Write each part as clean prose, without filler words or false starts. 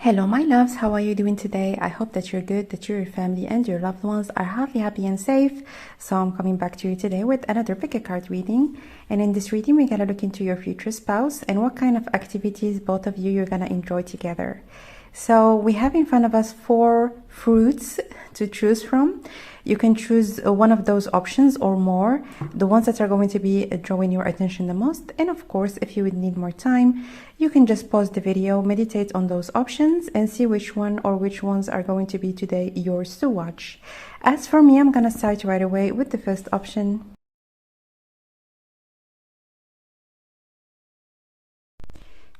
Hello, my loves. How are you doing today? I hope that you're good, that your family and your loved ones are healthy, happy, and safe. So I'm coming back to you today with another pick a card reading. And in this reading, we're gonna look into your future spouse and what kind of activities both of you're gonna enjoy together. So we have in front of us 4 fruits to choose from. You can choose one of those options or more, the ones that are going to be drawing your attention the most. And of course, if you would need more time, you can just pause the video, meditate on those options, and see which one or which ones are going to be today yours to watch. As for me, I'm gonna start right away with the first option.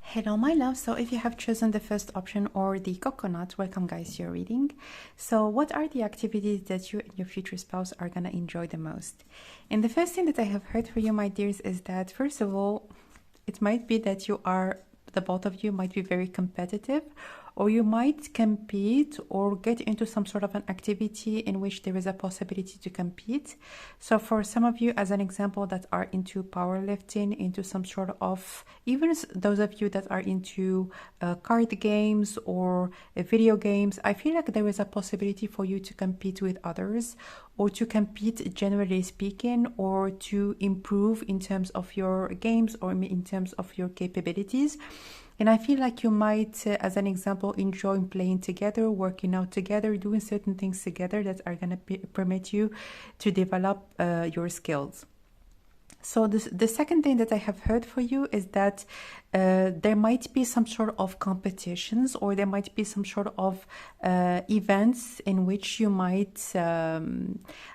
Hello, my love. So if you have chosen the first option or the coconut, welcome guys to your reading. So what are the activities that you and your future spouse are gonna enjoy the most? And the first thing that I have heard for you, my dears, is that first of all, it might be that the both of you might be very competitive, or you might compete or get into some sort of an activity in which there is a possibility to compete. So for some of you, as an example, that are into powerlifting, into some sort of, even those of you that are into card games or video games, I feel like there is a possibility for you to compete with others, or to compete generally speaking, or to improve in terms of your games or in terms of your capabilities. And I feel like you might, as an example, enjoy playing together, working out together, doing certain things together that are going to permit you to develop your skills. So the second thing that I have heard for you is that there might be some sort of competitions, or there might be some sort of events in which you might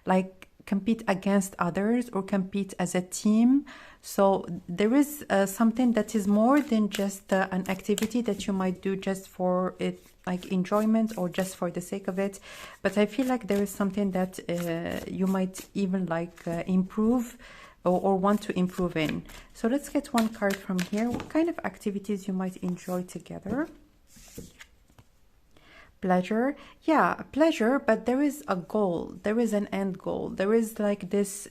like compete against others or compete as a team. So there is something that is more than just an activity that you might do just for it, like enjoyment or just for the sake of it. But I feel like there is something that you might even like improve or want to improve in. So let's get one card from here. What kind of activities you might enjoy together? Pleasure. Yeah, pleasure, but there is a goal, there is an end goal, there is like this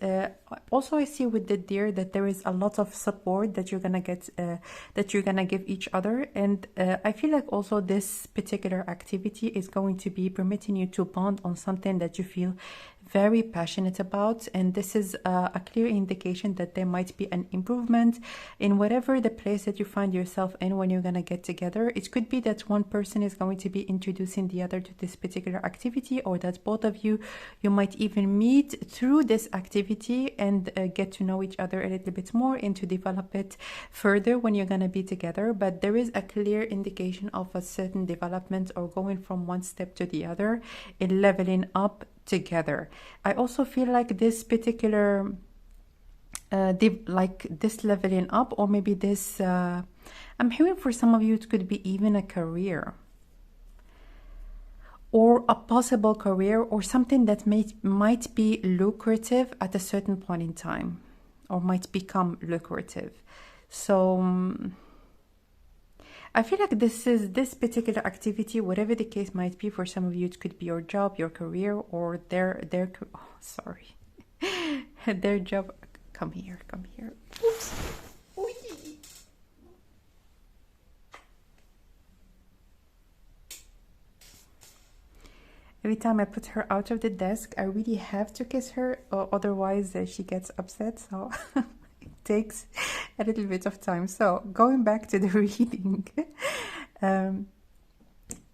also I see with the deer that there is a lot of support that you're gonna get, that you're gonna give each other. And I feel like also this particular activity is going to be permitting you to bond on something that you feel very passionate about. And this is a clear indication that there might be an improvement in whatever the place that you find yourself in when you're gonna get together. It could be that one person is going to be introducing the other to this particular activity, or that both of you might even meet through this activity and get to know each other a little bit more and to develop it further when you're gonna be together. But there is a clear indication of a certain development, or going from one step to the other and leveling up together. I also feel like this particular like this leveling up, or maybe this I'm hearing for some of you it could be even a career, or a possible career, or something that might be lucrative at a certain point in time, or might become lucrative. So I feel like this particular activity, whatever the case might be, for some of you it could be your job, your career, or their oh, sorry, their job. Come here, come here. Oops. Oy. Every time I put her out of the desk, I really have to kiss her, otherwise she gets upset. So it takes a little bit of time. So going back to the reading.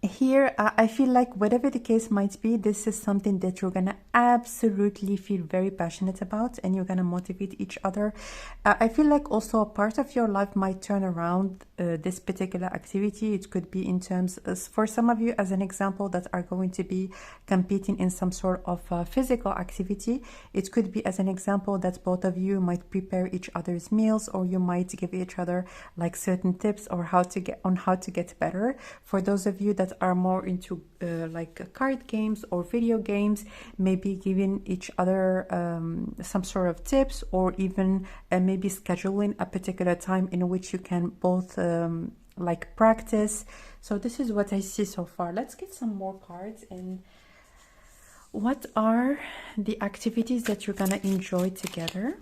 Here, I feel like whatever the case might be, this is something that you're gonna absolutely feel very passionate about, and you're gonna motivate each other. I feel like also a part of your life might turn around this particular activity. It could be in terms, for some of you, as an example, that are going to be competing in some sort of physical activity. It could be, as an example, that both of you might prepare each other's meals, or you might give each other like certain tips or how to get better. For those of you that are more into like card games or video games, maybe giving each other some sort of tips, or even maybe scheduling a particular time in which you can both like practice. So this is what I see so far. Let's get some more cards. And what are the activities that you're gonna enjoy together?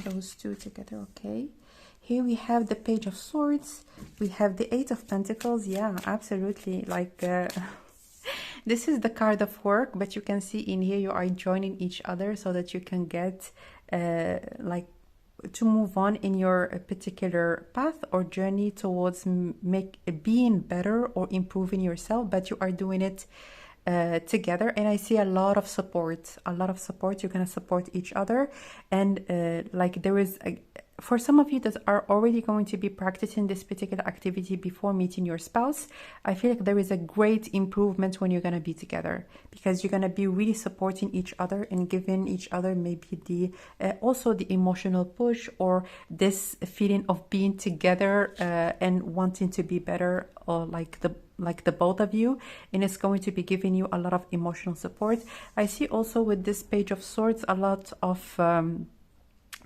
Those two together, okay. Here we have the Page of Swords. We have the Eight of Pentacles. Yeah, absolutely. Like, this is the card of work, but you can see in here you are joining each other so that you can get, like, to move on in your particular path or journey towards being better or improving yourself, but you are doing it together. And I see a lot of support, you're going to support each other. And like, there is for some of you that are already going to be practicing this particular activity before meeting your spouse, I feel like there is a great improvement when you're going to be together, because you're going to be really supporting each other and giving each other maybe the also the emotional push, or this feeling of being together and wanting to be better, or like the both of you, and it's going to be giving you a lot of emotional support. I see also with this Page of Swords a lot of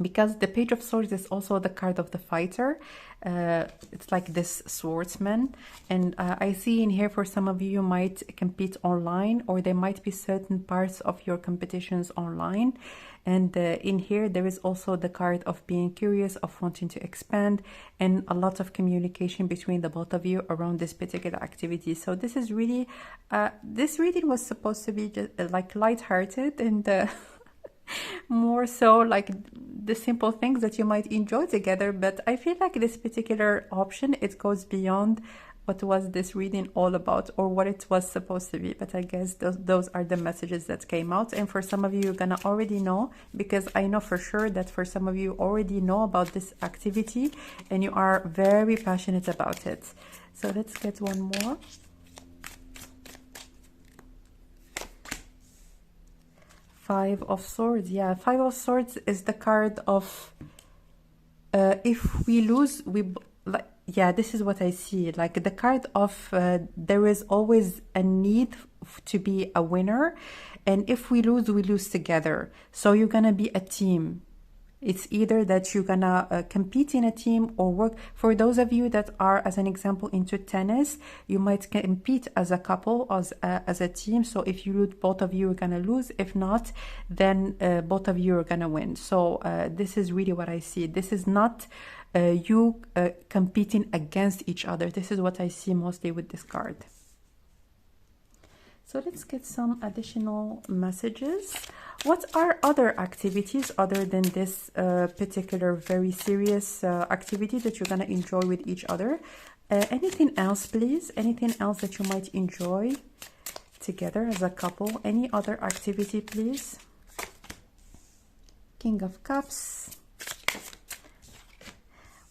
because the Page of Swords is also the card of the fighter. It's like this swordsman, and I see in here for some of you, you might compete online, or there might be certain parts of your competitions online. And in here there is also the card of being curious, of wanting to expand, and a lot of communication between the both of you around this particular activity. So this is really this reading was supposed to be just like light-hearted and more so like the simple things that you might enjoy together, but I feel like this particular option, it goes beyond what was this reading all about, or what it was supposed to be. But I guess those are the messages that came out. And for some of you, you're gonna already know, because I know for sure that for some of you already know about this activity and you are very passionate about it. So let's get one more. Five of Swords. Yeah, Five of Swords is the card of if we lose, we like, yeah, this is what I see, like the card of there is always a need to be a winner, and if we lose together. So you're gonna be a team. It's either that you're gonna compete in a team or work. For those of you that are, as an example, into tennis, you might compete as a couple, as a team. So if you lose, both of you are gonna lose. If not, then both of you are gonna win. So this is really what I see. This is not you competing against each other. This is what I see mostly with this card. So let's get some additional messages. What are other activities other than this particular very serious activity that you're going to enjoy with each other? Anything else, please? Anything else that you might enjoy together as a couple? Any other activity, please? King of Cups.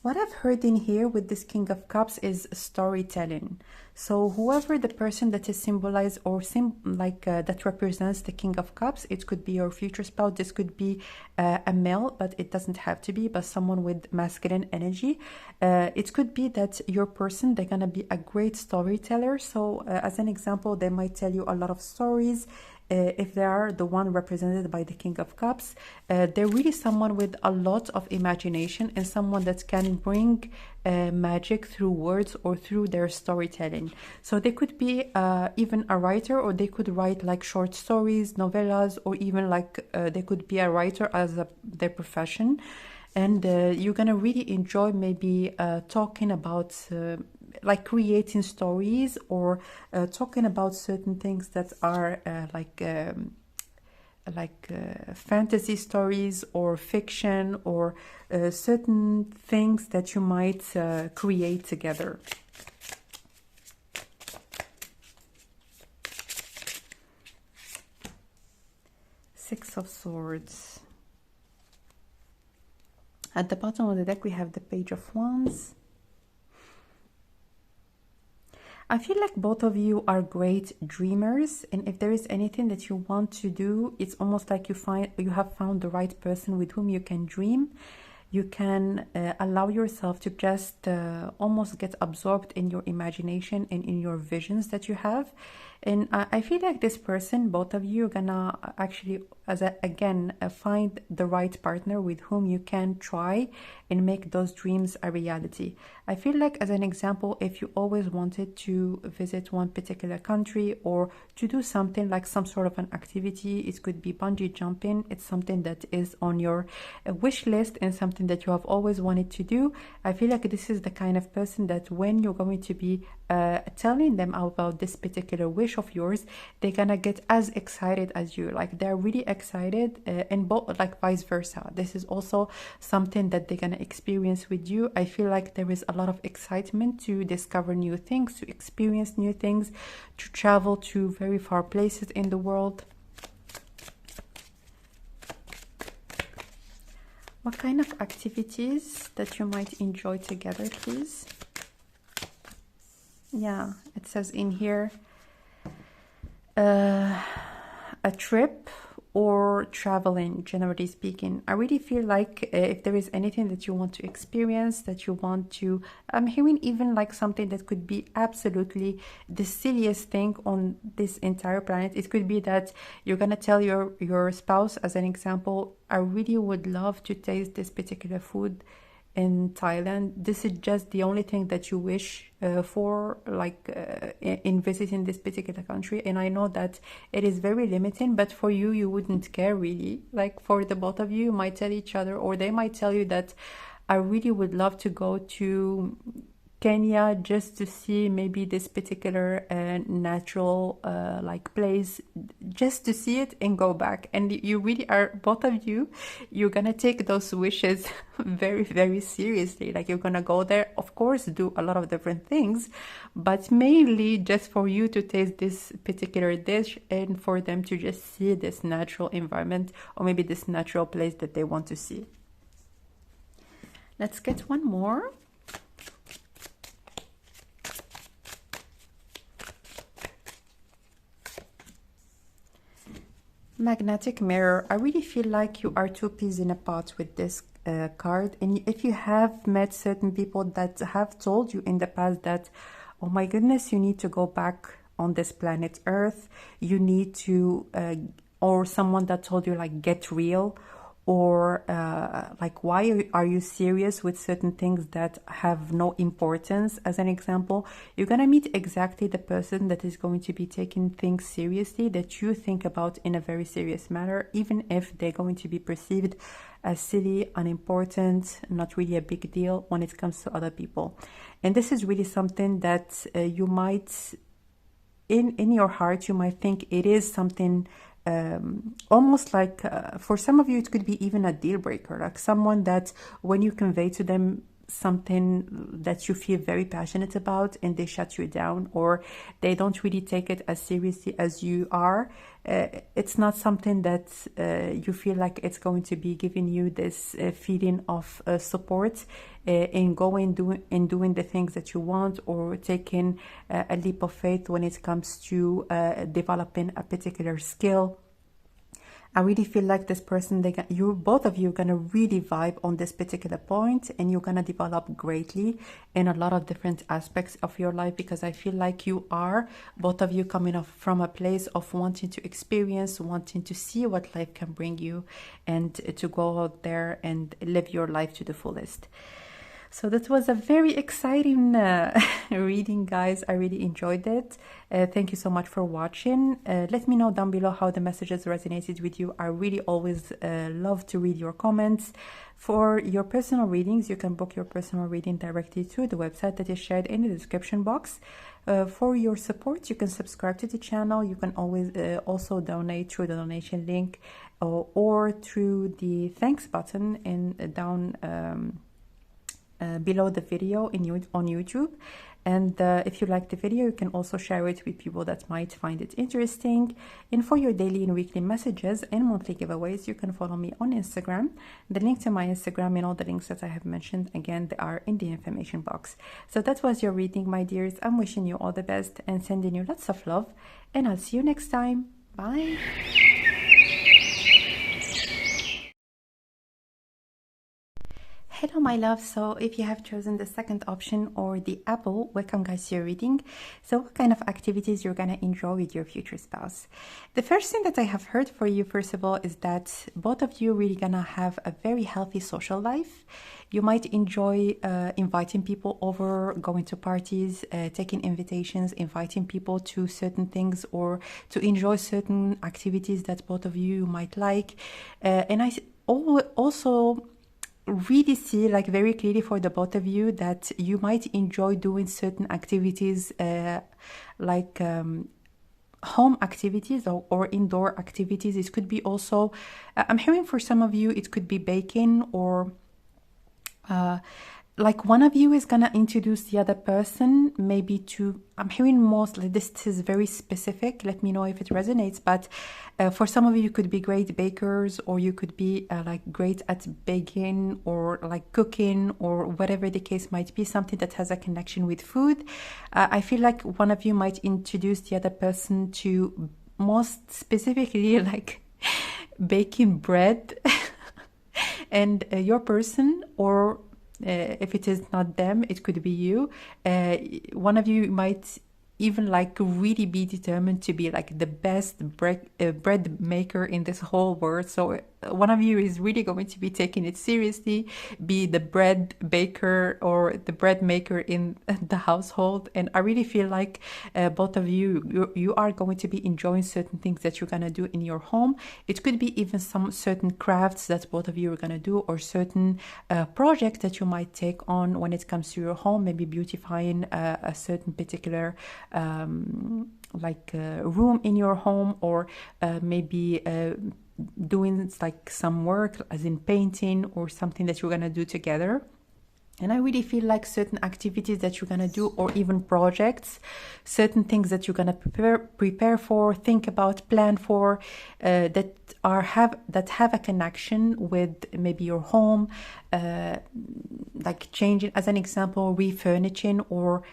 What I've heard in here with this King of Cups is storytelling. So whoever the person that is symbolized or that represents the King of Cups, it could be your future spouse. This could be a male, but it doesn't have to be, but someone with masculine energy. It could be that your person, they're going to be a great storyteller. So as an example, they might tell you a lot of stories. If they are the one represented by the King of Cups, they're really someone with a lot of imagination and someone that can bring magic through words or through their storytelling. So they could be even a writer, or they could write like short stories, novellas, or even like they could be a writer as their profession. And you're gonna really enjoy maybe talking about like creating stories, or talking about certain things that are fantasy stories or fiction, or certain things that you might create together. Six of Swords. At the bottom of the deck, we have the Page of Wands. I feel like both of you are great dreamers, and if there is anything that you want to do, it's almost like you have found the right person with whom you can dream. You can allow yourself to just almost get absorbed in your imagination and in your visions that you have. And I feel like this person, both of you, are gonna actually, again, find the right partner with whom you can try and make those dreams a reality. I feel like, as an example, if you always wanted to visit one particular country or to do something like some sort of an activity, it could be bungee jumping. It's something that is on your wish list and something that you have always wanted to do. I feel like this is the kind of person that when you're going to be telling them about this particular wish of yours, they're gonna get as excited as you. Like, they're really excited, and both, like, vice versa. This is also something that they're gonna experience with you. I feel like there is a lot of excitement to discover new things, to experience new things, to travel to very far places in the world. What kind of activities that you might enjoy together, please? Yeah, it says in here a trip or traveling, generally speaking. I really feel like if there is anything that you want to experience, that you want to, I'm hearing even like something that could be absolutely the silliest thing on this entire planet. It could be that you're gonna tell your spouse, as an example, I really would love to taste this particular food in Thailand. This is just the only thing that you wish for, like in visiting this particular country. And I know that it is very limiting, but for you, you wouldn't care really. Like, for the both of you, you might tell each other, or they might tell you that I really would love to go to Kenya just to see maybe this particular natural like place, just to see it and go back. And you really are, both of you, you're gonna take those wishes very, very seriously. Like, you're gonna go there, of course, do a lot of different things, but mainly just for you to taste this particular dish and for them to just see this natural environment, or maybe this natural place that they want to see. Let's get one more. Magnetic mirror. I really feel like you are two peas in a pot with this card. And if you have met certain people that have told you in the past that, oh my goodness, you need to go back on this planet Earth, you need to, or someone that told you like, get real, or like, why are you serious with certain things that have no importance? As an example, you're gonna meet exactly the person that is going to be taking things seriously, that you think about in a very serious manner, even if they're going to be perceived as silly, unimportant, not really a big deal when it comes to other people. And this is really something that you might, in your heart, you might think it is something almost like, for some of you, it could be even a deal breaker, like someone that when you convey to them something that you feel very passionate about and they shut you down, or they don't really take it as seriously as you are, it's not something that you feel like it's going to be giving you this feeling of support in doing the things that you want, or taking a leap of faith when it comes to developing a particular skill. I really feel like this person, you both of you are gonna really vibe on this particular point, and you're gonna develop greatly in a lot of different aspects of your life, because I feel like you are, both of you, coming off from a place of wanting to experience, wanting to see what life can bring you, and to go out there and live your life to the fullest. So that was a very exciting reading, guys. I really enjoyed it. Thank you so much for watching. Let me know down below how the messages resonated with you. I really always love to read your comments. For your personal readings, you can book your personal reading directly through the website that is shared in the description box. For your support, you can subscribe to the channel. You can always also donate through the donation link, or through the thanks button in down below the video on YouTube. And if you like the video, you can also share it with people that might find it interesting. And for your daily and weekly messages and monthly giveaways, you can follow me on Instagram. The link to my Instagram and all the links that I have mentioned, again, they are in the information box. So that was your reading, my dears. I'm wishing you all the best and sending you lots of love. And I'll see you next time. Bye. Hello, my love. So, if you have chosen the second option or the apple, welcome, guys, to your reading. So, what kind of activities you're gonna enjoy with your future spouse? The first thing that I have heard for you, first of all, is that both of you really gonna have a very healthy social life. You might enjoy inviting people over, going to parties, taking invitations, inviting people to certain things or to enjoy certain activities that both of you might like. And I also really see like very clearly for the both of you that you might enjoy doing certain activities like home activities or indoor activities. It could be also I'm hearing for some of you it could be baking or like one of you is gonna introduce the other person maybe to, I'm hearing mostly this is very specific, let me know if it resonates, but for some of you could be great bakers, or you could be like great at baking or like cooking or whatever the case might be, something that has a connection with food. I feel like one of you might introduce the other person to most specifically like baking bread and your person, or if it is not them, it could be you. One of you might even like really be determined to be like the best bread maker in this whole world. So one of you is really going to be taking it seriously, be the bread baker or the bread maker in the household. And I really feel like both of you are going to be enjoying certain things that you're gonna do in your home. It could be even some certain crafts that both of you are gonna do, or certain projects that you might take on when it comes to your home, maybe beautifying a certain particular room in your home, or maybe doing like some work as in painting or something that you're gonna do together. And I really feel like certain activities that you're gonna do, or even projects, certain things that you're gonna prepare for, think about, plan for, that have a connection with maybe your home, like changing, as an example, refurnishing, or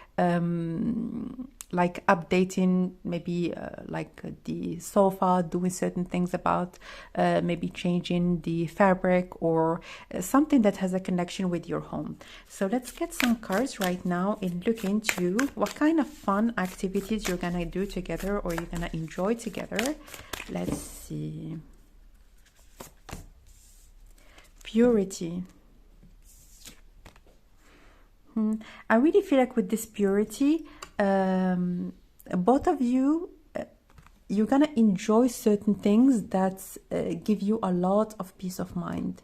like updating maybe like the sofa, doing certain things about maybe changing the fabric, or something that has a connection with your home. So let's get some cards right now and look into what kind of fun activities you're gonna do together, or you're gonna enjoy together. Let's see. Purity. I really feel like with this purity, both of you, you're gonna enjoy certain things that give you a lot of peace of mind.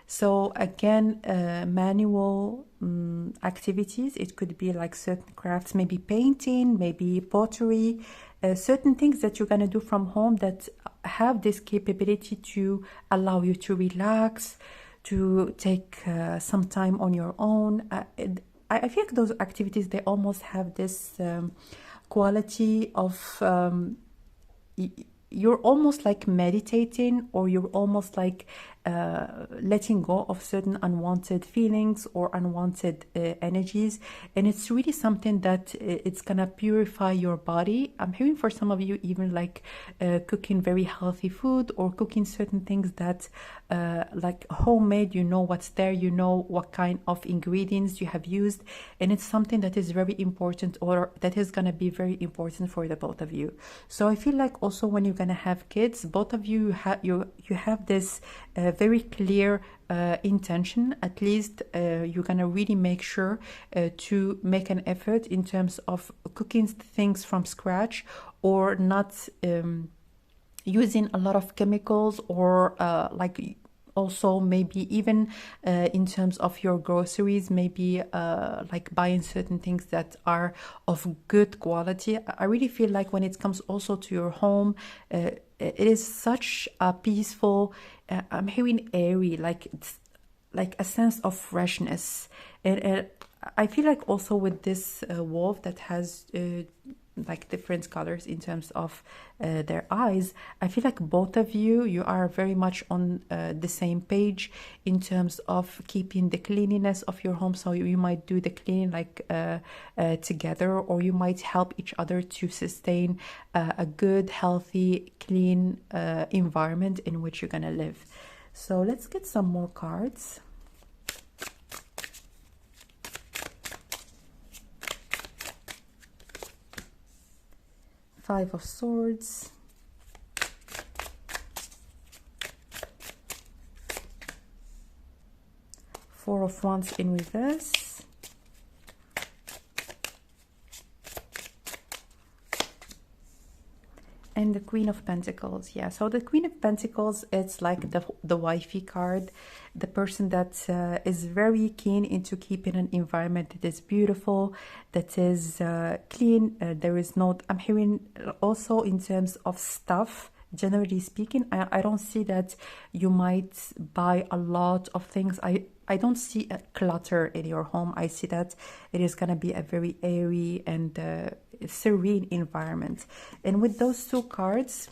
So again, manual activities, it could be like certain crafts, maybe painting, maybe pottery, certain things that you're gonna do from home that have this capability to allow you to relax, to take some time on your own. I feel like those activities, they almost have this quality of you're almost like meditating, or you're almost like letting go of certain unwanted feelings or unwanted energies. And it's really something that it's gonna purify your body. I'm hearing for some of you even like cooking very healthy food, or cooking certain things that like homemade, you know what's there, you know what kind of ingredients you have used, and it's something that is very important, or that is gonna be very important for the both of you. So I feel like also when you're gonna have kids, both of you you have this very clear intention. At least you're gonna really make sure to make an effort in terms of cooking things from scratch, or not using a lot of chemicals, or like also maybe even in terms of your groceries, maybe like buying certain things that are of good quality. I really feel like when it comes also to your home, it is such a peaceful, I'm hearing airy, like it's like a sense of freshness. And I feel like also with this wolf that has like different colors in terms of their eyes, I feel like both of you are very much on the same page in terms of keeping the cleanliness of your home. So you might do the cleaning like together, or you might help each other to sustain a good, healthy, clean environment in which you're gonna live. So let's get some more cards. Five of Swords, Four of Wands in reverse, and the Queen of Pentacles. Yeah, so the Queen of Pentacles, it's like the wifey card, the person that is very keen into keeping an environment that is beautiful, that is clean. There is no, I'm hearing also in terms of stuff. Generally speaking, I don't see that you might buy a lot of things. I don't see a clutter in your home. I see that it is going to be a very airy and serene environment. And with those two cards,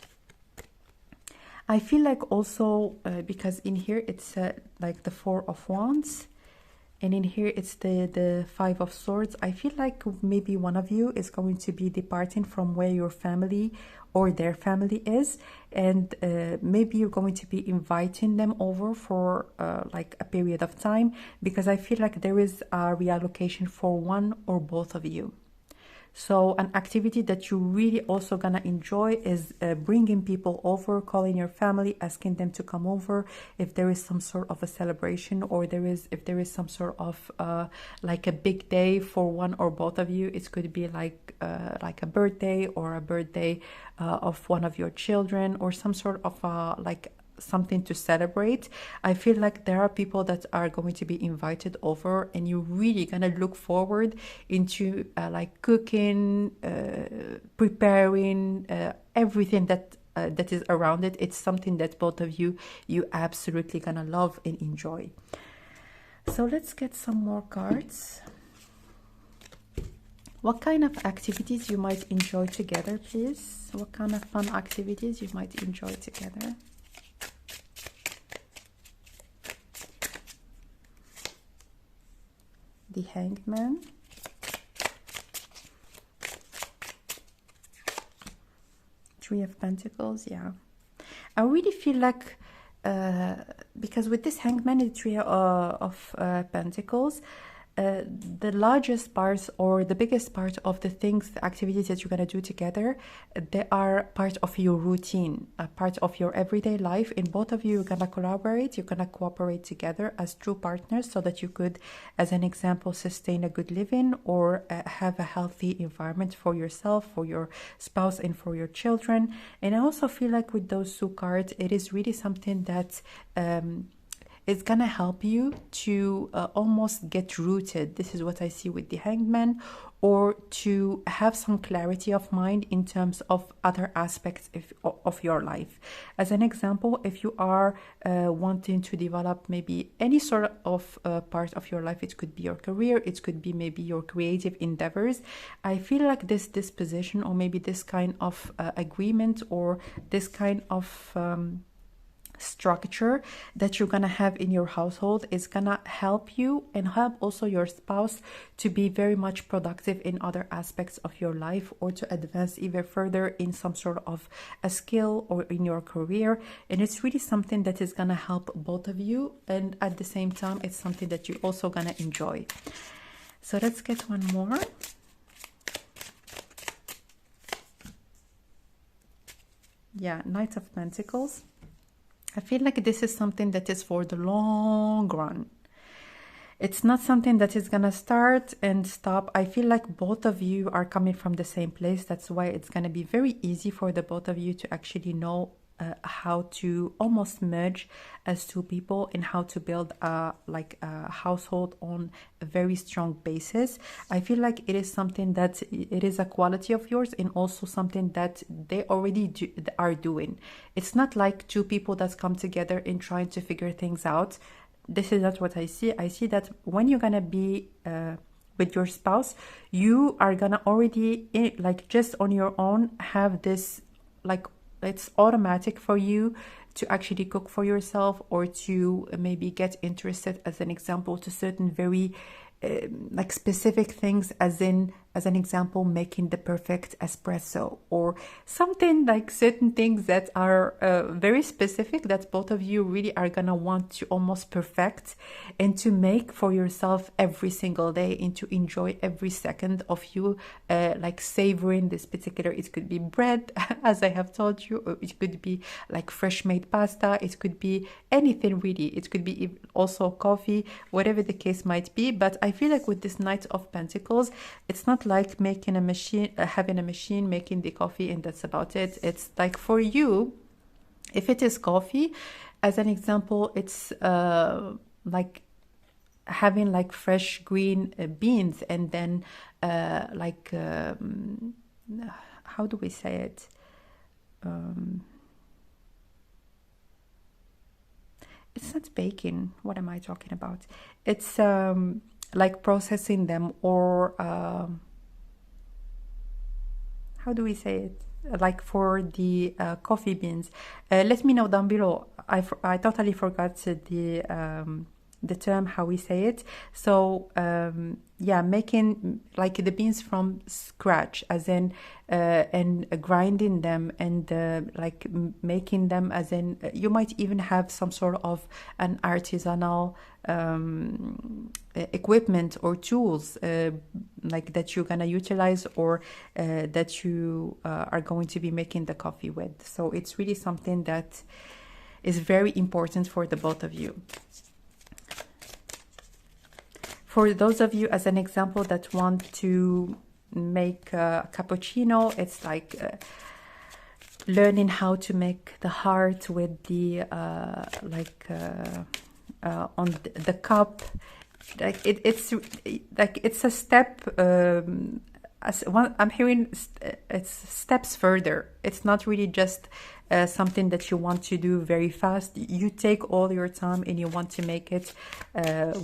I feel like also, because in here it's like the Four of Wands, and in here it's the Five of Swords. I feel like maybe one of you is going to be departing from where your family or their family is, and maybe you're going to be inviting them over for like a period of time, because I feel like there is a reallocation for one or both of you. So an activity that you really also gonna enjoy is bringing people over, calling your family, asking them to come over if there is some sort of a celebration, or if there is some sort of like a big day for one or both of you. It could be like a birthday, or a birthday of one of your children, or some sort of like something to celebrate. I feel like there are people that are going to be invited over, and you're really gonna look forward into like cooking, preparing, everything that that is around it. It's something that both of you absolutely gonna love and enjoy. So let's get some more cards. What kind of activities you might enjoy together, please? What kind of fun activities you might enjoy together? The Hanged Man, Three of Pentacles. Yeah, I really feel like because with this Hanged Man, the Three of Pentacles, the largest parts or the biggest part of the things, the activities that you're going to do together, they are part of your routine, a part of your everyday life. And both of you are going to collaborate, you're going to cooperate together as true partners, so that you could, as an example, sustain a good living, or have a healthy environment for yourself, for your spouse, and for your children. And I also feel like with those two cards, it is really something that it's gonna help you to almost get rooted. This is what I see with the Hanged Man, or to have some clarity of mind in terms of other aspects of your life. As an example, if you are wanting to develop maybe any sort of part of your life, it could be your career, it could be maybe your creative endeavors. I feel like this disposition, or maybe this kind of agreement, or this kind of structure that you're gonna have in your household is gonna help you, and help also your spouse, to be very much productive in other aspects of your life, or to advance even further in some sort of a skill or in your career. And it's really something that is gonna help both of you, and at the same time it's something that you're also gonna enjoy. So let's get one more. Yeah, Knight of Pentacles. I feel like this is something that is for the long run. It's not something that is gonna start and stop. I feel like both of you are coming from the same place. That's why it's gonna be very easy for the both of you to actually know how to almost merge as two people, and how to build like a household on a very strong basis. I feel like it is something that it is a quality of yours, and also something that they already are doing. It's not like two people that come together and trying to figure things out. This is not what I see. I see that when you're gonna be with your spouse, you are gonna already, like just on your own, have this, like, it's automatic for you to actually cook for yourself, or to maybe get interested, as an example, to certain very like specific things, as in as an example, making the perfect espresso, or something like certain things that are very specific that both of you really are gonna want to almost perfect and to make for yourself every single day, and to enjoy every second of you like savoring this particular. It could be bread, as I have told you, or it could be like fresh made pasta, it could be anything really, it could be also coffee, whatever the case might be. But I feel like with this Knight of Pentacles, it's not like making a machine, having a machine making the coffee and that's about it. It's like for you, if it is coffee, as an example, it's like having like fresh green beans, and then like how do we say it? It's not baking. What am I talking about? It's like processing them, or how do we say it? Like for the coffee beans. Let me know down below. I totally forgot the term, how we say it. So yeah, making like the beans from scratch, as in and grinding them, and like making them, as in you might even have some sort of an artisanal equipment or tools like that you're gonna utilize, or that you are going to be making the coffee with. So it's really something that is very important for the both of you. For those of you, as an example, that want to make a cappuccino, it's like learning how to make the heart with the on the cup. Like it's like it's a step. As one, I'm hearing it's steps further. It's not really just something that you want to do very fast. You take all your time and you want to make it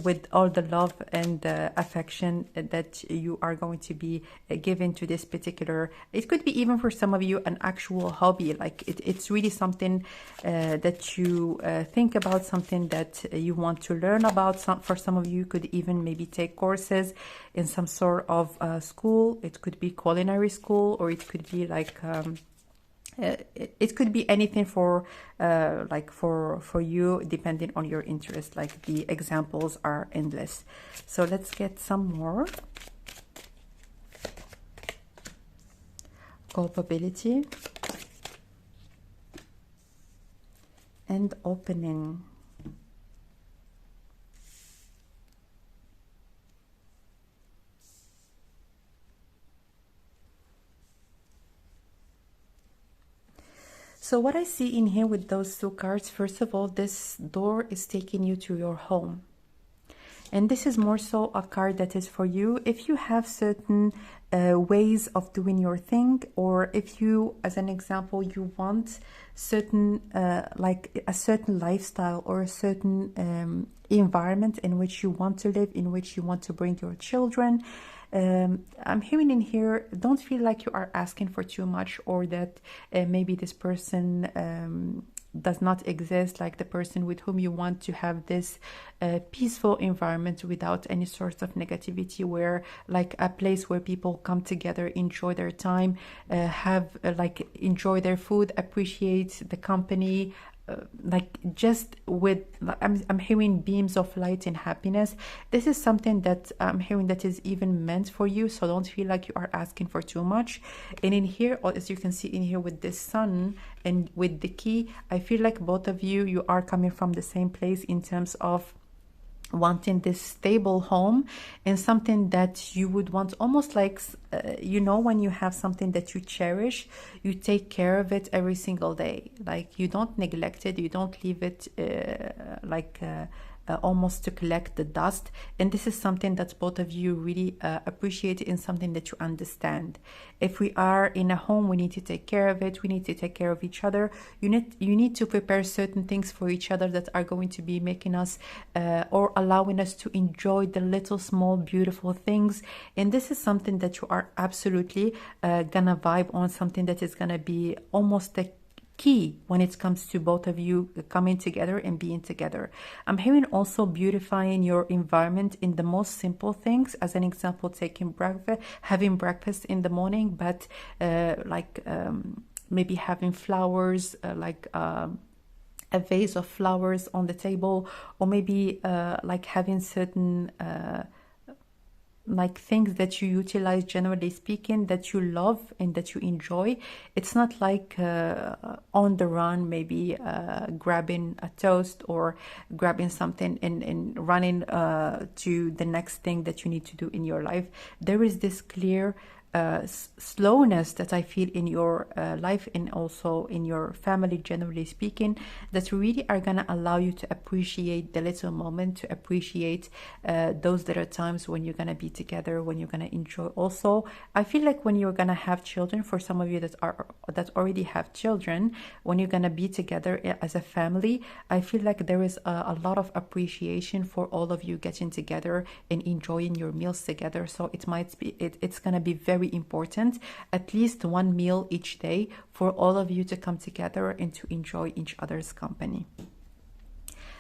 with all the love and affection that you are going to be given to this particular. It could be even for some of you an actual hobby. Like it's really something that you think about, something that you want to learn about. For some of you, could even maybe take courses in some sort of school. It could be culinary school, or it could be like it could be anything for like for you, depending on your interest. Like the examples are endless. So let's get some more. Culpability and opening. So what I see in here with those two cards, first of all, this door is taking you to your home. And this is more so a card that is for you. If you have certain ways of doing your thing, or if you, as an example, you want certain, like a certain lifestyle or a certain environment in which you want to live, in which you want to bring your children, I'm hearing in here, don't feel like you are asking for too much, or that maybe this person does not exist, like the person with whom you want to have this peaceful environment without any sort of negativity, where like a place where people come together, enjoy their time, have like enjoy their food, appreciate the company, like just with I'm hearing beams of light and happiness. This is something that I'm hearing that is even meant for you, so don't feel like you are asking for too much. And in here, as you can see in here with this sun and with the key, I feel like both of you are coming from the same place in terms of wanting this stable home, and something that you would want, almost like you know, when you have something that you cherish, you take care of it every single day. Like you don't neglect it, you don't leave it almost to collect the dust. And this is something that both of you really appreciate, and something that you understand. If we are in a home, we need to take care of it, we need to take care of each other. You need to prepare certain things for each other that are going to be making us or allowing us to enjoy the little small beautiful things. And this is something that you are absolutely gonna vibe on, something that is gonna be almost key when it comes to both of you coming together and being together. I'm hearing also beautifying your environment in the most simple things. As an example, taking breakfast, having breakfast in the morning, but maybe having flowers, a vase of flowers on the table, or maybe like having certain like things that you utilize, generally speaking, that you love and that you enjoy. It's not like on the run, maybe grabbing a toast or grabbing something and running to the next thing that you need to do in your life. There is this clear slowness that I feel in your life and also in your family, generally speaking, that really are going to allow you to appreciate the little moment, to appreciate those little times when you're going to be together, when you're going to enjoy. Also, I feel like when you're going to have children, for some of you that already have children, when you're going to be together as a family, I feel like there is a lot of appreciation for all of you getting together and enjoying your meals together. So it's going to be very important, at least one meal each day, for all of you to come together and to enjoy each other's company.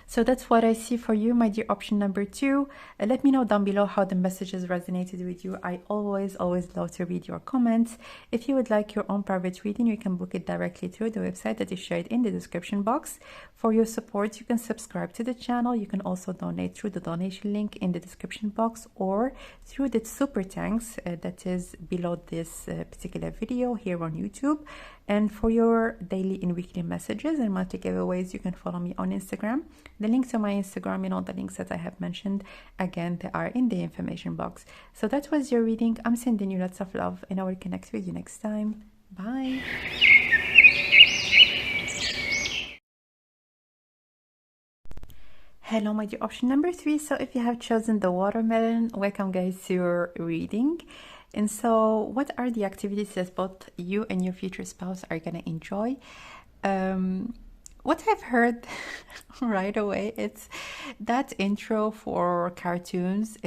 So that's what I see for you, my dear option number 2. Let me know down below how the messages resonated with you. I always love to read your comments. If you would like your own private reading, you can book it directly through the website that is shared in the description box. For your support, you can subscribe to the channel. You can also donate through the donation link in the description box or through the super thanks that is below this particular video here on YouTube. And for your daily and weekly messages and monthly giveaways, you can follow me on Instagram. The link to my Instagram and all the links that I have mentioned, again, they are in the information box. So that was your reading. I'm sending you lots of love, and I will connect with you next time. Bye. Hello, my dear option number 3. So if you have chosen the watermelon, welcome guys to your reading. And so what are the activities that both you and your future spouse are going to enjoy? What I've heard right away, it's that intro for cartoons.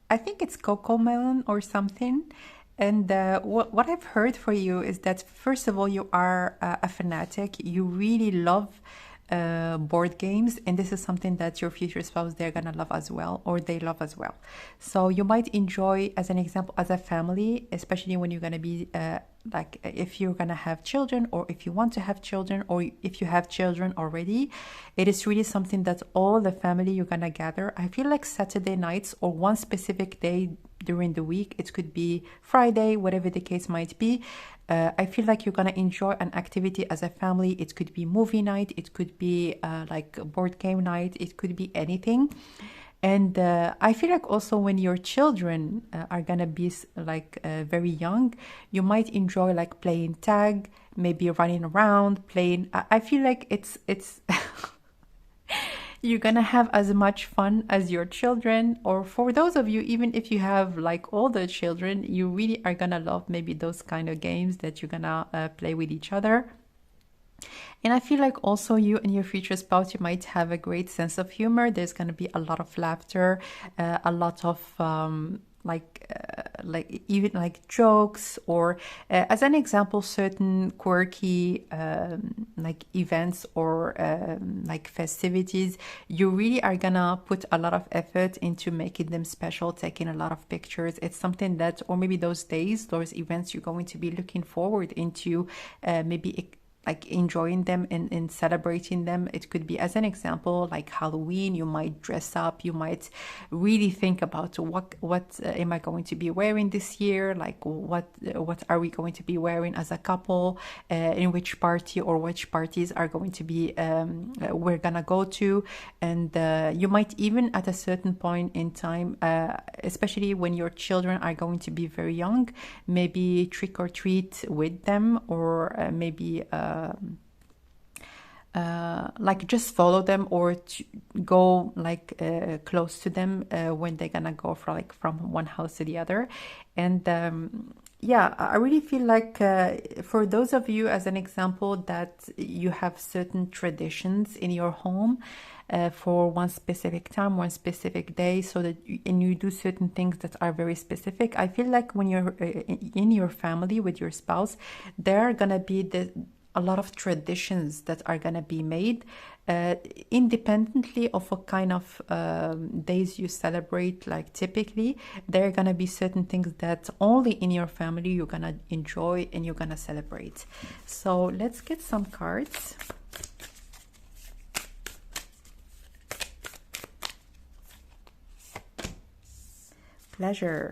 I think it's Cocomelon or something. And what I've heard for you is that, first of all, you are a fanatic. You really love board games, and this is something that your future spouse, they're gonna love as well, or they love as well. So you might enjoy, as an example, as a family, especially when you're gonna be like if you're gonna have children, or if you want to have children, or if you have children already, it is really something that all the family you're gonna gather. I feel like Saturday nights or one specific day during the week, it could be Friday, whatever the case might be. I feel like you're gonna enjoy an activity as a family. It could be movie night, it could be like a board game night, it could be anything. And I feel like also when your children are gonna be like very young, you might enjoy like playing tag, maybe running around, playing. I feel like it's you're gonna have as much fun as your children, or for those of you, even if you have like older children, you really are gonna love maybe those kind of games that you're gonna play with each other. And I feel like also you and your future spouse, you might have a great sense of humor. There's gonna be a lot of laughter, a lot of like even like jokes, or as an example, certain quirky like events or like festivities. You really are gonna put a lot of effort into making them special, taking a lot of pictures. It's something that, or maybe those days, those events, you're going to be looking forward into, maybe like enjoying them and celebrating them. It could be, as an example, like Halloween. You might dress up, you might really think about what am I going to be wearing this year, like what are we going to be wearing as a couple, in which party or which parties are going to be we're gonna go to. And you might even at a certain point in time, especially when your children are going to be very young, maybe trick or treat with them, or maybe like just follow them, or to go like close to them when they're gonna go from one house to the other. And yeah, I really feel like for those of you, as an example, that you have certain traditions in your home for one specific time, one specific day, so that and you do certain things that are very specific. I feel like when you're in your family with your spouse, there are gonna be a lot of traditions that are going to be made independently of what kind of days you celebrate. Like typically there are going to be certain things that only in your family you're going to enjoy and you're going to celebrate. So let's get some cards. Pleasure.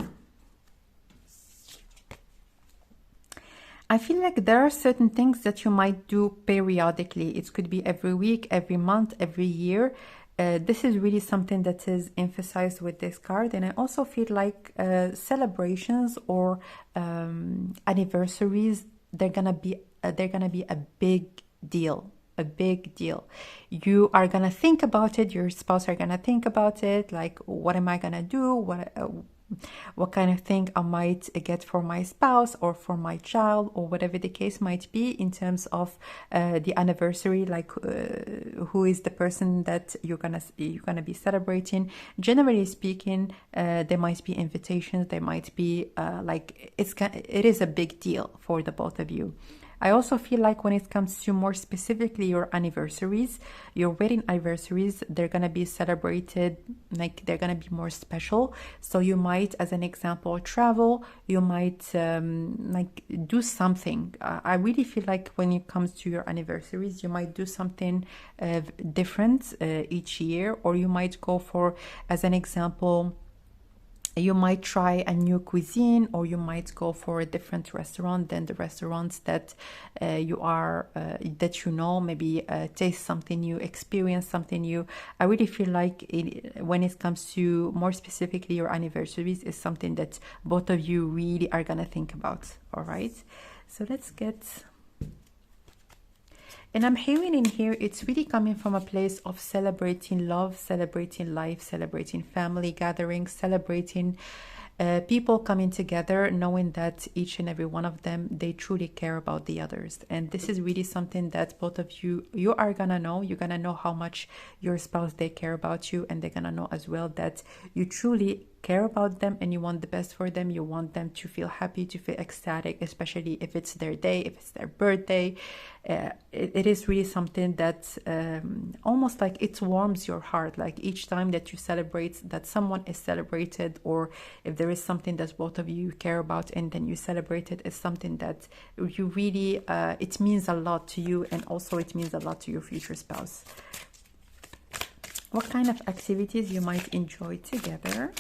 I feel like there are certain things that you might do periodically. It could be every week, every month, every year. This is really something that is emphasized with this card. And I also feel like celebrations or anniversaries, they're gonna be a big deal. A big deal. You are gonna think about it. Your spouse are gonna think about it. Like, what am I gonna do? What kind of thing I might get for my spouse or for my child, or whatever the case might be in terms of the anniversary, like who is the person that you're gonna be celebrating. Generally speaking, there might be invitations, there might be like it is a big deal for the both of you. I also feel like when it comes to more specifically your anniversaries, your wedding anniversaries, they're going to be celebrated, like they're going to be more special. So you might, as an example, travel, you might like do something. I really feel like when it comes to your anniversaries, you might do something different each year, or you might go for, as an example, you might try a new cuisine, or you might go for a different restaurant than the restaurants that that you know. Maybe taste something new, experience something new. I really feel like when it comes to more specifically your anniversaries, is something that both of you really are gonna think about. All right, so let's get. And I'm hearing in here, it's really coming from a place of celebrating love, celebrating life, celebrating family gatherings, celebrating people coming together, knowing that each and every one of them, they truly care about the others. And this is really something that both of you are gonna know. You're gonna know how much your spouse, they care about you, and they're gonna know as well that you truly care about them and you want the best for them. You want them to feel happy, to feel ecstatic, especially if it's their day, if it's their birthday. It is really something that almost like it warms your heart. Like each time that you celebrate, that someone is celebrated, or if there is something that both of you care about and then you celebrate it, is something that you really, it means a lot to you, and also it means a lot to your future spouse. What kind of activities you might enjoy together?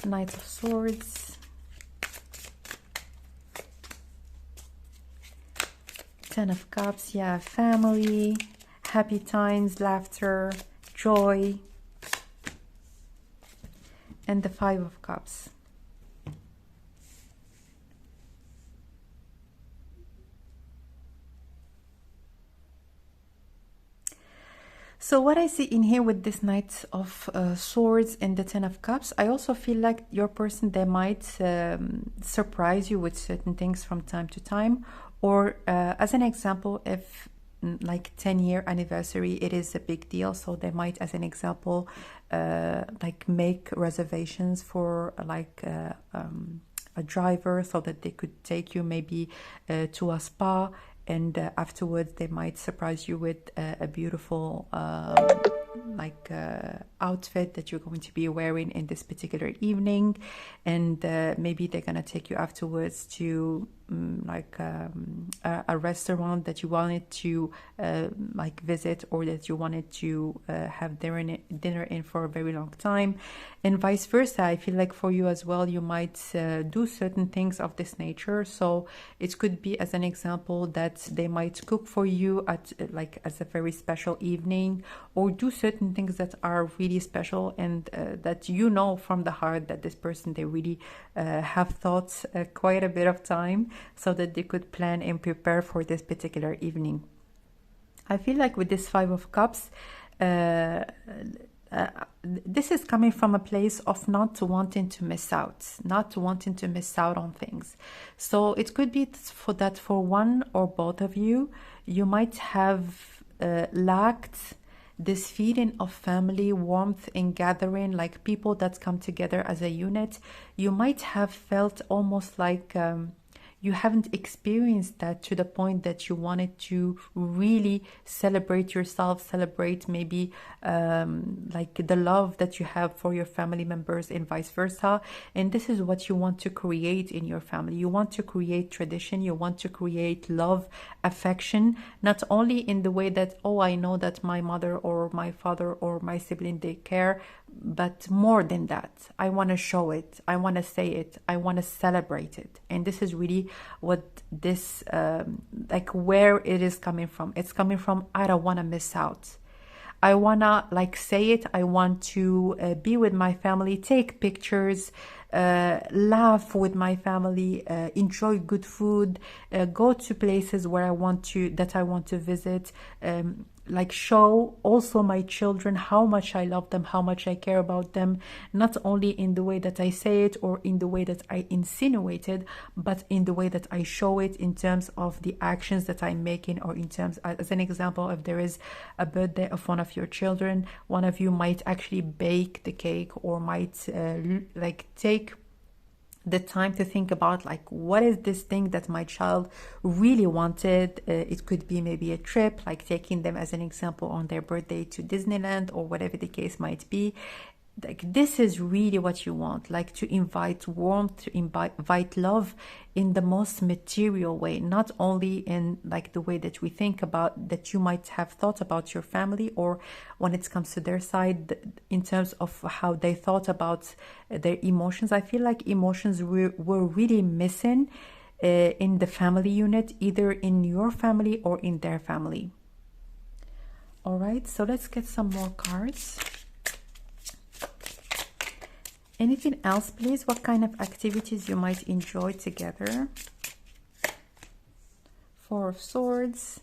Knight of Swords, Ten of Cups, yeah, family, happy times, laughter, joy, and the Five of Cups. So what I see in here with this Knight of Swords and the Ten of Cups, I also feel like your person, they might surprise you with certain things from time to time. Or as an example, if like 10-year anniversary, it is a big deal. So they might, as an example, like make reservations for like a driver so that they could take you maybe to a spa. And afterwards, they might surprise you with a beautiful outfit that you're going to be wearing in this particular evening. And maybe they're going to take you afterwards to a restaurant that you wanted to like visit, or that you wanted to have dinner in for a very long time, and vice versa. I feel like for you as well, you might do certain things of this nature. So it could be, as an example, that they might cook for you at like as a very special evening, or do certain things that are really special, and that you know from the heart that this person, they really have thought quite a bit of time so that they could plan and prepare for this particular evening. I feel like with this Five of Cups, this is coming from a place of not wanting to miss out, not wanting to miss out on things. So it could be for one or both of you, you might have lacked this feeling of family warmth in gathering, like people that come together as a unit. You might have felt almost like you haven't experienced that to the point that you wanted to really celebrate yourself, celebrate maybe like the love that you have for your family members and vice versa. And this is what you want to create in your family. You want to create tradition, you want to create love, affection, not only in the way that, oh, I know that my mother or my father or my sibling, they care, but more than that, I want to show it, I want to say it, I want to celebrate it. And this is really what this like where it is coming from. It's coming from, I don't want to miss out. I want to like say it, I want to be with my family, take pictures, laugh with my family, enjoy good food, go to places where I want to visit, like show also my children how much I love them, how much I care about them, not only in the way that I say it or in the way that I insinuate it, but in the way that I show it in terms of the actions that I'm making, or in terms, as an example, if there is a birthday of one of your children, one of you might actually bake the cake, or might like take the time to think about, like, what is this thing that my child really wanted. It could be maybe a trip, like taking them as an example on their birthday to Disneyland, or whatever the case might be. Like, this is really what you want, like to invite warmth, to invite love in the most material way, not only in like the way that we think about, that you might have thought about your family, or when it comes to their side, in terms of how they thought about their emotions. I feel like emotions were really missing in the family unit, either in your family or in their family. All right, so let's get some more cards. Anything else, please? What kind of activities you might enjoy together? Four of Swords.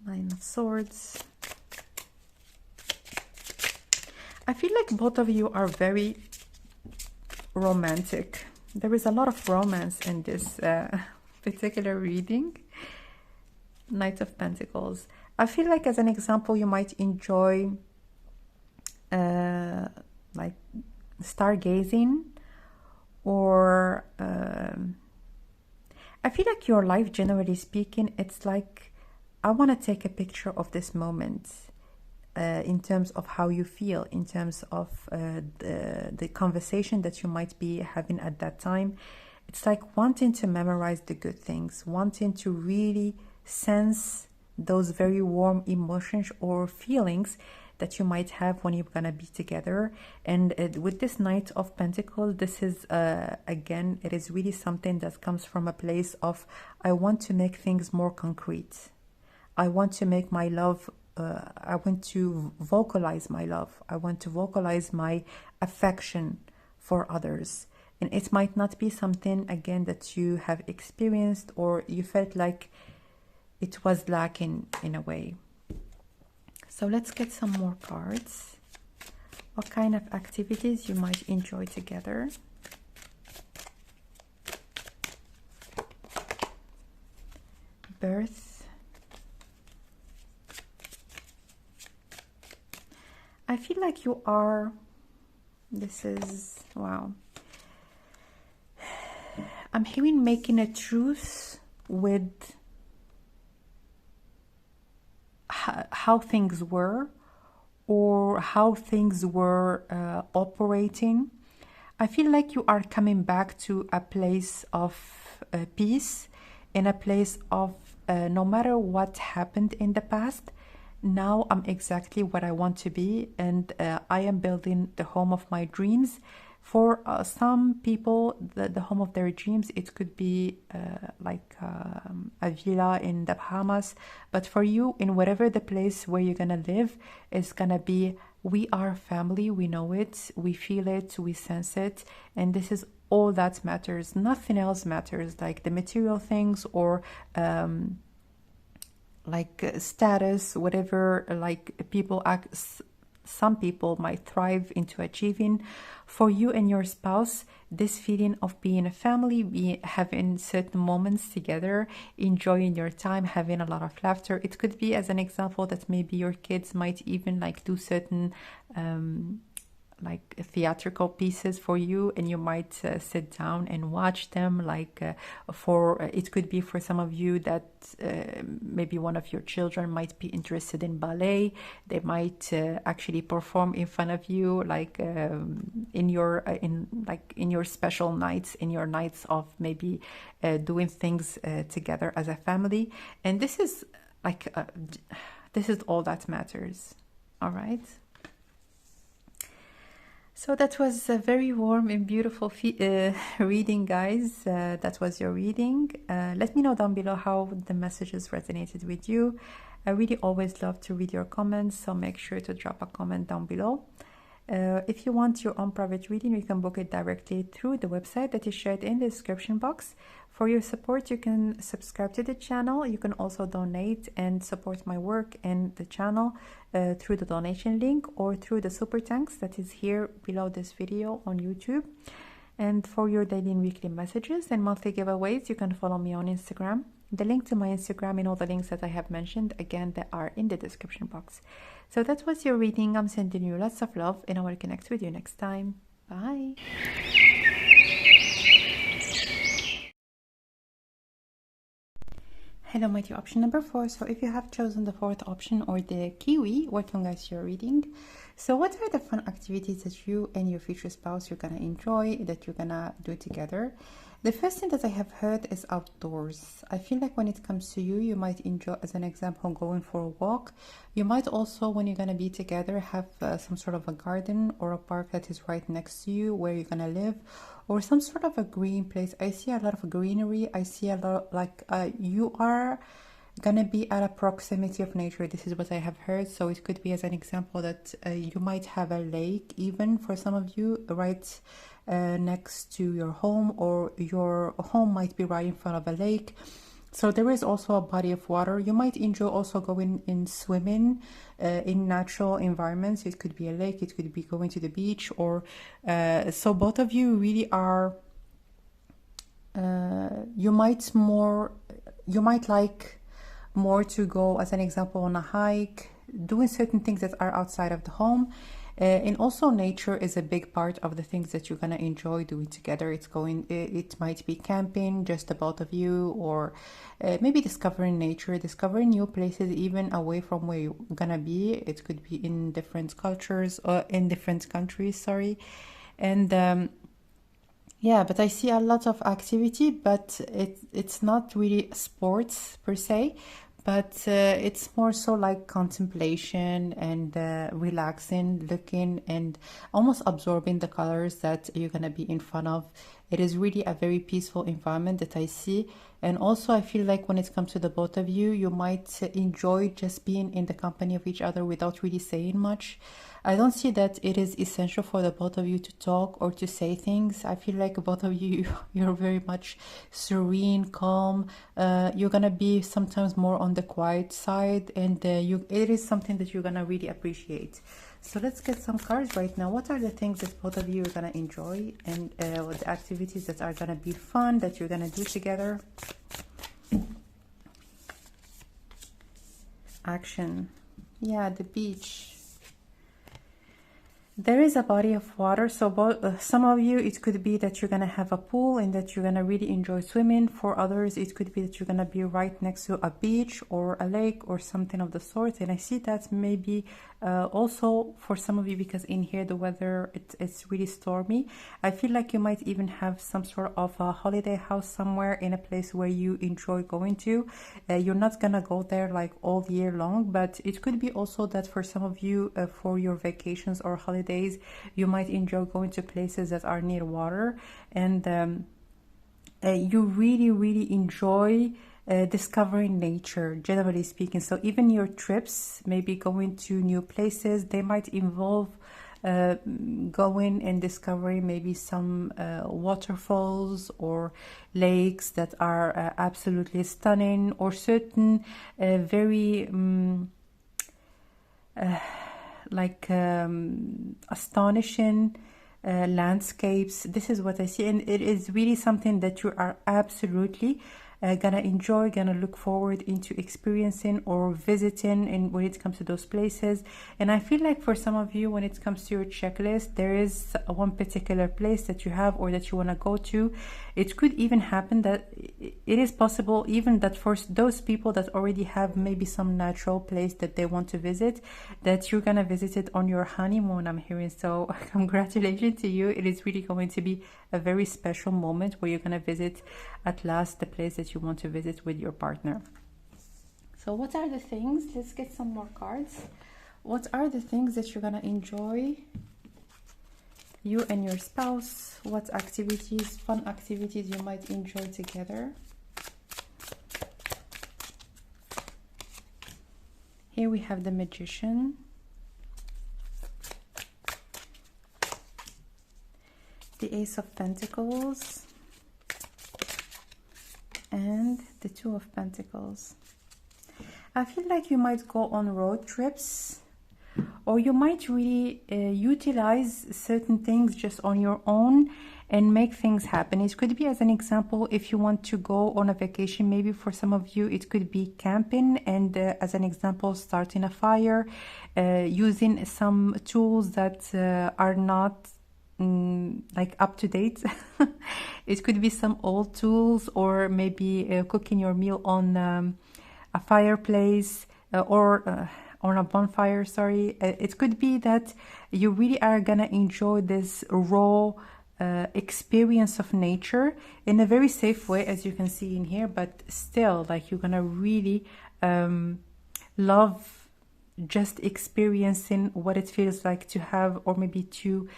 Nine of Swords. I feel like both of you are very romantic. There is a lot of romance in this particular reading. Knight of Pentacles. I feel like, as an example, you might enjoy like stargazing, or I feel like your life, generally speaking, it's like, I want to take a picture of this moment in terms of how you feel, in terms of the conversation that you might be having at that time. It's like wanting to memorize the good things, wanting to really sense those very warm emotions or feelings that you might have when you're gonna be together. And with this Knight of Pentacles, this is again, it is really something that comes from a place of, I want to make things more concrete. I want to make my love, I want to vocalize my love, I want to vocalize my affection for others. And it might not be something, again, that you have experienced, or you felt like it was lacking in a way. So let's get some more cards. What kind of activities you might enjoy together? Birth. I feel like you are, this is, wow. I'm hearing making a truce with how things were, or how things were operating. I feel like you are coming back to a place of peace, in a place of no matter what happened in the past, now I'm exactly what I want to be, and I am building the home of my dreams. For some people, the home of their dreams, it could be like a villa in the Bahamas. But for you, in whatever the place where you're gonna live, it's gonna be, we are family, we know it, we feel it, we sense it. And this is all that matters. Nothing else matters, like the material things, or like status, whatever, like people act. Some people might thrive into achieving. For you and your spouse, this feeling of being a family, having certain moments together, enjoying your time, having a lot of laughter. It could be, as an example, that maybe your kids might even like do certain like theatrical pieces for you, and you might sit down and watch them. Like for it could be for some of you that maybe one of your children might be interested in ballet. They might actually perform in front of you, like in your in your special nights, in your nights of maybe doing things together as a family. And this is like this is all that matters. All right. So that was a very warm and beautiful reading, guys. That was your reading. Let me know down below how the messages resonated with you. I really always love to read your comments, so make sure to drop a comment down below. If you want your own private reading, you can book it directly through the website that is shared in the description box. For your support, you can subscribe to the channel. You can also donate and support my work and the channel through the donation link or through the super thanks that is here below this video on YouTube. And for your daily and weekly messages and monthly giveaways, you can follow me on Instagram. The link to my Instagram and all the links that I have mentioned, again, they are in the description box. So that was your reading. I'm sending you lots of love, and I will connect with you next time. Bye. Hello, my dear, option number 4. So if you have chosen the 4th option or the KIWI, welcome guys to your reading. So what are the fun activities that you and your future spouse you're gonna enjoy, that you're gonna do together? The first thing that I have heard is outdoors. I feel like when it comes to you, you might enjoy, as an example, going for a walk. You might also, when you're gonna be together, have some sort of a garden or a park that is right next to you where you're gonna live, or some sort of a green place. I see a lot of greenery. I see a lot, like you are gonna be at a proximity of nature. This is what I have heard. So it could be, as an example, that you might have a lake, even for some of you, right next to your home, or your home might be right in front of a lake. So there is also a body of water. You might enjoy also going in swimming in natural environments. It could be a lake, it could be going to the beach, or so both of you really are you might like more to go, as an example, on a hike, doing certain things that are outside of the home. And also nature is a big part of the things that you're gonna enjoy doing together. It might be camping, just the both of you, or maybe discovering nature, discovering new places, even away from where you're gonna be. It could be in different cultures or in different countries, sorry. And yeah, but I see a lot of activity, but it's not really sports per se, but it's more so like contemplation and relaxing, looking and almost absorbing the colors that you're gonna be in front of. It is really a very peaceful environment that I see. And also I feel like when it comes to the both of you, you might enjoy just being in the company of each other without really saying much. I don't see that it is essential for the both of you to talk or to say things. I feel like both of you, you're very much serene, calm. You're gonna be sometimes more on the quiet side, and it is something that you're gonna really appreciate. So let's get some cards right now. What are the things that both of you are gonna enjoy, and what the activities that are gonna be fun that you're gonna do together? Action. Yeah, the beach. There is a body of water, so some of you, it could be that you're gonna have a pool and that you're gonna really enjoy swimming. For others, it could be that you're gonna be right next to a beach or a lake or something of the sort. And I see that maybe also for some of you, because in here the weather, it's really stormy. I feel like you might even have some sort of a holiday house somewhere in a place where you enjoy going to. You're not gonna go there like all year long, but it could be also that for some of you, for your vacations or holidays, you might enjoy going to places that are near water, and you really enjoy discovering nature, generally speaking. So even your trips, maybe going to new places, they might involve going and discovering maybe some waterfalls or lakes that are absolutely stunning, or certain very astonishing landscapes. This is what I see, and it is really something that you are absolutely gonna enjoy, gonna look forward into experiencing or visiting in when it comes to those places. And I feel like for some of you, when it comes to your checklist, there is one particular place that you have or that you want to go to. It could even happen that it is possible even that for those people that already have maybe some natural place that they want to visit, that you're gonna visit it on your honeymoon, I'm hearing. So congratulations to you. It is really going to be a very special moment where you're gonna visit at last the place that you want to visit with your partner. So what are the things? Let's get some more cards. What are the things that you're gonna enjoy, you and your spouse? What activities, fun activities you might enjoy together? Here we have the Magician, the Ace of Pentacles, and the Two of Pentacles. I feel like you might go on road trips, or you might really utilize certain things just on your own and make things happen. It could be, as an example, if you want to go on a vacation, maybe for some of you it could be camping, and as an example, starting a fire, using some tools that are not like up to date. It could be some old tools, or maybe cooking your meal on a fireplace, or on a bonfire, sorry. It could be that you really are gonna enjoy this raw experience of nature in a very safe way, as you can see in here, but still, like, you're gonna really love just experiencing what it feels like to have, or maybe to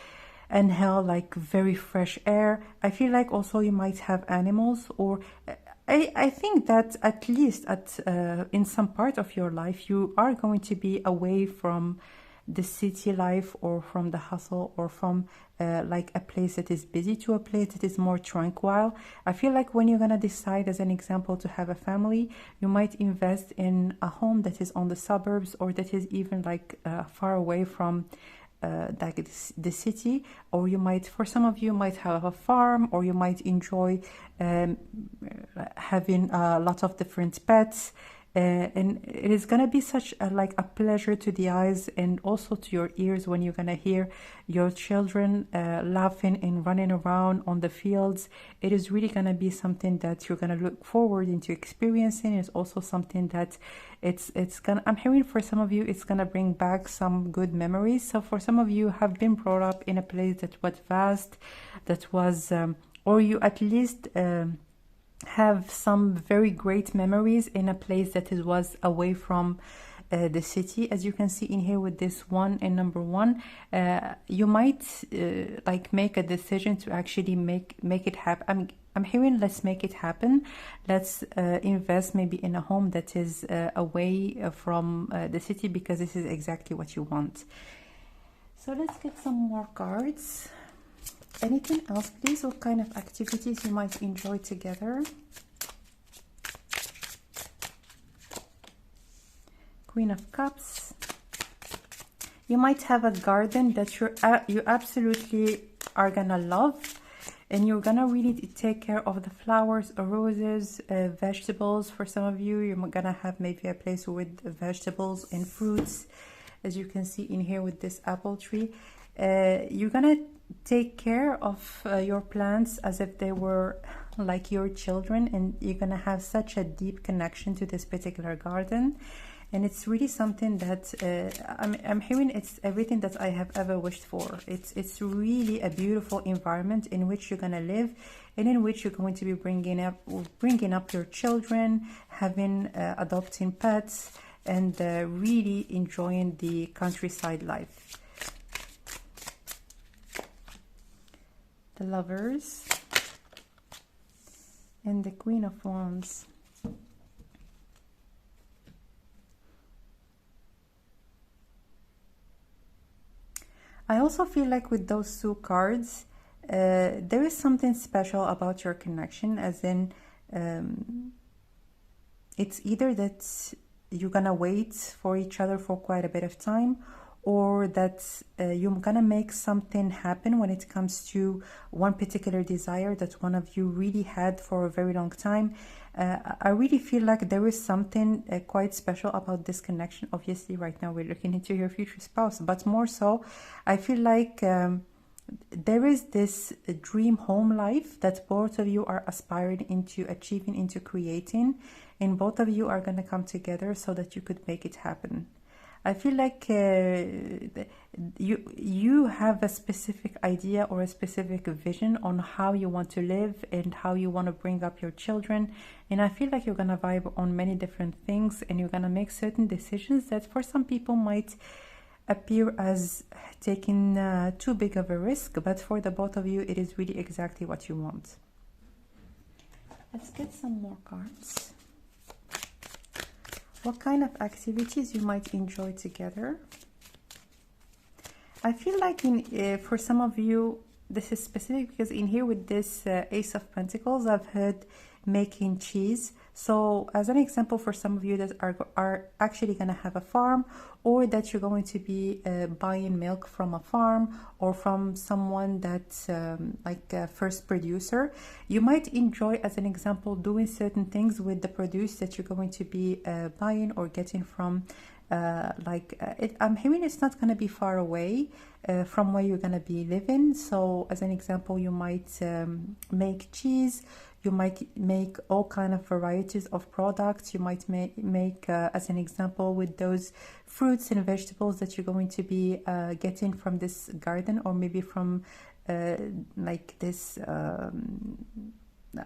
inhale like very fresh air. I feel like also you might have animals, or I think that at least at in some part of your life you are going to be away from the city life, or from the hustle, or from like a place that is busy to a place that is more tranquil. I feel like when you're gonna decide, as an example, to have a family, you might invest in a home that is on the suburbs, or that is even like far away from like the city. Or you might, for some of you, might have a farm, or you might enjoy having a lot of different pets, and it is gonna be such a, like a pleasure to the eyes and also to your ears when you're gonna hear your children laughing and running around on the fields. It is really gonna be something that you're gonna look forward into experiencing. It's also something that it's gonna, I'm hearing for some of you, it's gonna bring back some good memories. So for some of you have been brought up in a place that was vast, that was or you at least have some very great memories in a place that it was away from the city. As you can see in here with this one and number one, you might like make a decision to actually make it happen. I'm hearing, let's make it happen. Let's invest maybe in a home that is away from the city, because this is exactly what you want. So let's get some more cards. Anything else, please? What kind of activities you might enjoy together? Queen of Cups. You might have a garden that you absolutely are gonna love, and you're gonna really take care of the flowers, roses, vegetables. For some of you, you're gonna have maybe a place with vegetables and fruits, as you can see in here with this apple tree. You're gonna take care of your plants as if they were like your children, and you're gonna have such a deep connection to this particular garden. And it's really something that I'm hearing, it's everything that I have ever wished for. It's really a beautiful environment in which you're gonna live, and in which you're going to be bringing up your children, having adopting pets, and really enjoying the countryside life. The Lovers and the Queen of Wands. I also feel like with those two cards, there is something special about your connection, as in it's either that you're gonna wait for each other for quite a bit of time, or that you're gonna make something happen when it comes to one particular desire that one of you really had for a very long time. I really feel like there is something quite special about this connection. Obviously, right now we're looking into your future spouse, but more so, I feel like there is this dream home life that both of you are aspiring into achieving, into creating, and both of you are going to come together so that you could make it happen. I feel like you have a specific idea or a specific vision on how you want to live and how you want to bring up your children. And I feel like you're going to vibe on many different things, and you're going to make certain decisions that for some people might appear as taking too big of a risk, but for the both of you, it is really exactly what you want. Let's get some more cards. What kind of activities you might enjoy together? I feel like for some of you, this is specific because in here with this Ace of Pentacles, I've heard making cheese. So as an example, for some of you that are actually going to have a farm, or that you're going to be buying milk from a farm or from someone that's like a first producer, you might enjoy, as an example, doing certain things with the produce that you're going to be buying or getting from I'm hearing it's not going to be far away from where you're going to be living. So as an example, you might make cheese, you might make all kind of varieties of products, you might make as an example, with those fruits and vegetables that you're going to be getting from this garden, or maybe from like this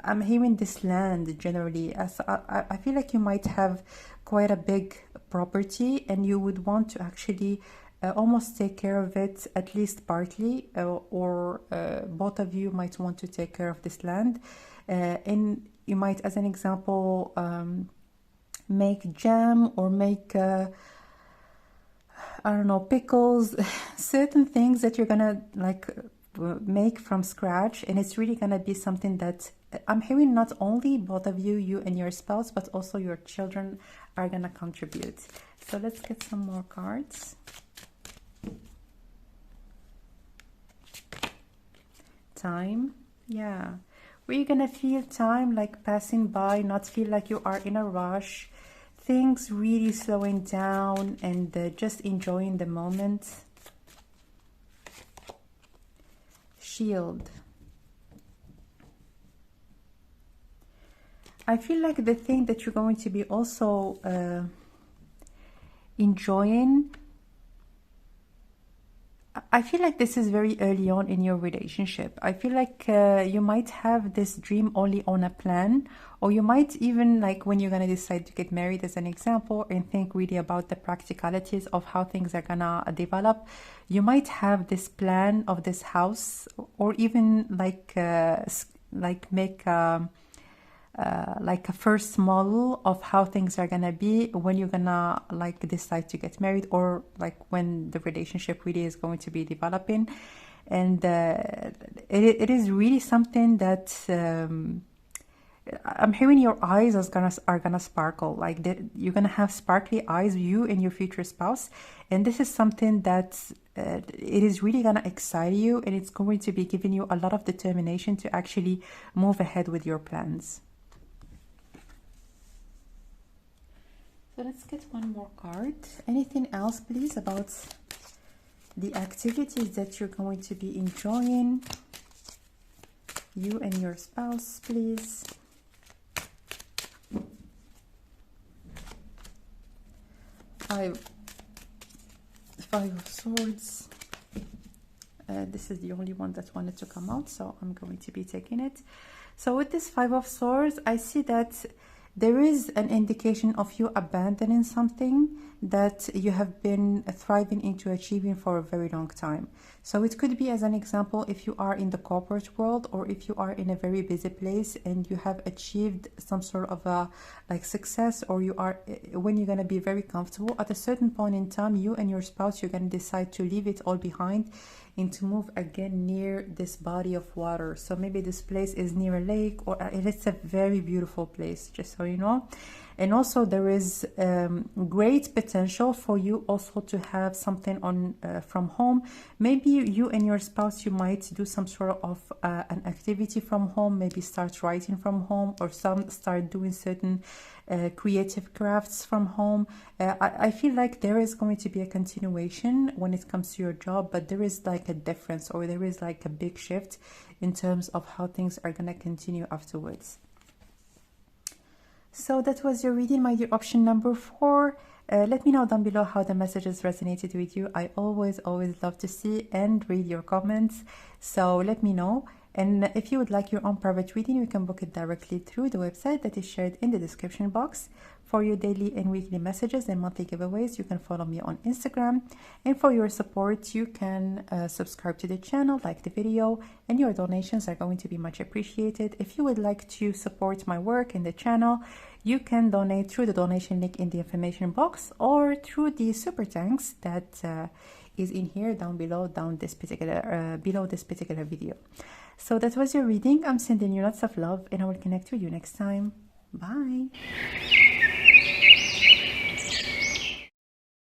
I'm hearing this land generally. As I feel like you might have quite a big property, and you would want to actually almost take care of it, at least partly, or both of you might want to take care of this land. And you might, as an example, make jam, or make I don't know, pickles, certain things that you're gonna like make from scratch. And it's really gonna be something that I'm hearing not only both of you, you and your spouse, but also your children are gonna contribute. So let's get some more cards. Time. Yeah, where you're gonna feel time like passing by, not feel like you are in a rush, things really slowing down, and just enjoying the moment. Shield. I feel like the thing that you're going to be also enjoying, I feel like this is very early on in your relationship. I feel like you might have this dream only on a plan, or you might even, like when you're going to decide to get married, as an example, and think really about the practicalities of how things are gonna develop, you might have this plan of this house, or even like make like a first model of how things are gonna be when you're gonna like decide to get married, or like when the relationship really is going to be developing. And it is really something that I'm hearing your eyes are gonna sparkle, like you're gonna have sparkly eyes, you and your future spouse. And this is something that it is really gonna excite you, and it's going to be giving you a lot of determination to actually move ahead with your plans. So let's get one more card. Anything else, please, about the activities that you're going to be enjoying, you and your spouse, please. Five of Swords. This is the only one that wanted to come out, so I'm going to be taking it. So with this Five of Swords, I see that there is an indication of you abandoning something that you have been thriving into achieving for a very long time. So it could be, as an example, if you are in the corporate world, or if you are in a very busy place and you have achieved some sort of a like success, or you are, when you're going to be very comfortable at a certain point in time, you and your spouse, you're going to decide to leave it all behind and to move again near this body of water. So maybe this place is near a lake, or it's a very beautiful place, just so you know. And also there is great potential for you also to have something on from home. Maybe you and your spouse, you might do some sort of an activity from home, maybe start writing from home, or some start doing certain creative crafts from home. I feel like there is going to be a continuation when it comes to your job, but there is like a difference, or there is like a big shift in terms of how things are going to continue afterwards. So that was your reading, my dear option number 4. Let me know down below how the messages resonated with you. I always love to see and read your comments. So let me know. And if you would like your own private reading, you can book it directly through the website that is shared in the description box. For your daily and weekly messages and monthly giveaways, you can follow me on Instagram. And for your support, you can subscribe to the channel, like the video, and your donations are going to be much appreciated. If you would like to support my work in the channel, you can donate through the donation link in the information box, or through the super thanks that is in here down below, below this particular video. So that was your reading. I'm sending you lots of love, and I will connect with you next time. Bye.